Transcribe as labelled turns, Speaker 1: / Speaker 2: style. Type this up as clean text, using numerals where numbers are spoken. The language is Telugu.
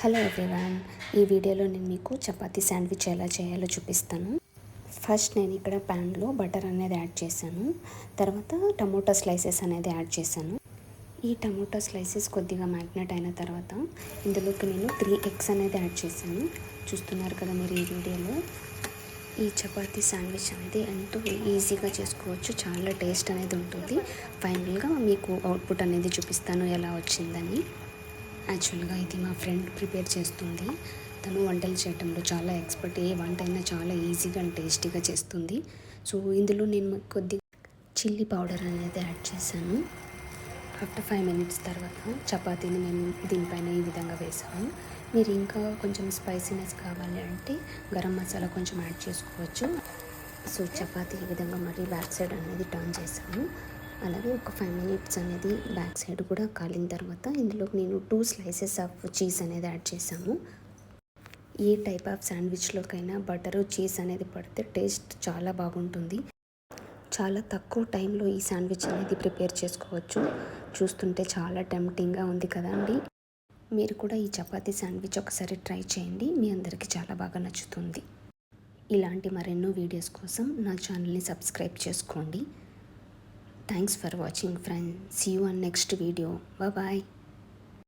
Speaker 1: హలో ఎవ్రీవన్, ఈ వీడియోలో నేను మీకు చపాతీ శాండ్విచ్ ఎలా చేయాలో చూపిస్తాను. ఫస్ట్ నేను ఇక్కడ ప్యాన్లో బటర్ అనేది యాడ్ చేశాను. తర్వాత టమోటా స్లైసెస్ అనేది యాడ్ చేశాను. ఈ టమోటా స్లైసెస్ కొద్దిగా మ్యాగ్నెట్ అయిన తర్వాత ఇందులోకి నేను 3 ఎగ్స్ అనేది యాడ్ చేశాను. చూస్తున్నారు కదా మీరు ఈ వీడియోలో. ఈ చపాతీ శాండ్విచ్ అనేది ఎంతో ఈజీగా చేసుకోవచ్చు, చాలా టేస్ట్ అనేది ఉంటుంది. ఫైనల్గా మీకు అవుట్పుట్ అనేది చూపిస్తాను ఎలా వచ్చిందని. యాక్చువల్గా ఇది మా ఫ్రెండ్ ప్రిపేర్ చేస్తుంది. తను వంటలు చేయడంలో చాలా ఎక్స్పర్ట్. ఏ వంట అయినా చాలా ఈజీగా అండ్ టేస్టీగా చేస్తుంది. సో ఇందులో నేను కొద్దిగా చిల్లీ పౌడర్ అనేది యాడ్ చేశాను. ఆఫ్టర్ 5 మినిట్స్ తర్వాత చపాతీని మేము దీనిపైన ఈ విధంగా వేసాము. మీరు ఇంకా కొంచెం స్పైసీనెస్ కావాలి అంటే గరం మసాలా కొంచెం యాడ్ చేసుకోవచ్చు. సో చపాతీ ఈ విధంగా మళ్ళీ బ్యాక్ సైడ్ అనేది టర్న్ చేసాము. అలాగే ఒక 5 మినిట్స్ అనేది బ్యాక్ సైడ్ కూడా కాలిన తర్వాత ఇందులో నేను 2 స్లైసెస్ ఆఫ్ చీజ్ అనేది యాడ్ చేశాము. ఏ టైప్ ఆఫ్ శాండ్విచ్లోకైనా బటరు చీజ్ అనేది పడితే టేస్ట్ చాలా బాగుంటుంది. చాలా తక్కువ టైంలో ఈ శాండ్విచ్ అనేది ప్రిపేర్ చేసుకోవచ్చు. చూస్తుంటే చాలా టెంప్టింగ్గా ఉంది కదండి. మీరు కూడా ఈ చపాతీ శాండ్విచ్ ఒకసారి ట్రై చేయండి, మీ అందరికీ చాలా బాగా నచ్చుతుంది. ఇలాంటి మరెన్నో వీడియోస్ కోసం నా ఛానల్ని సబ్స్క్రైబ్ చేసుకోండి. Thanks for watching friends. See you on next video. Bye bye.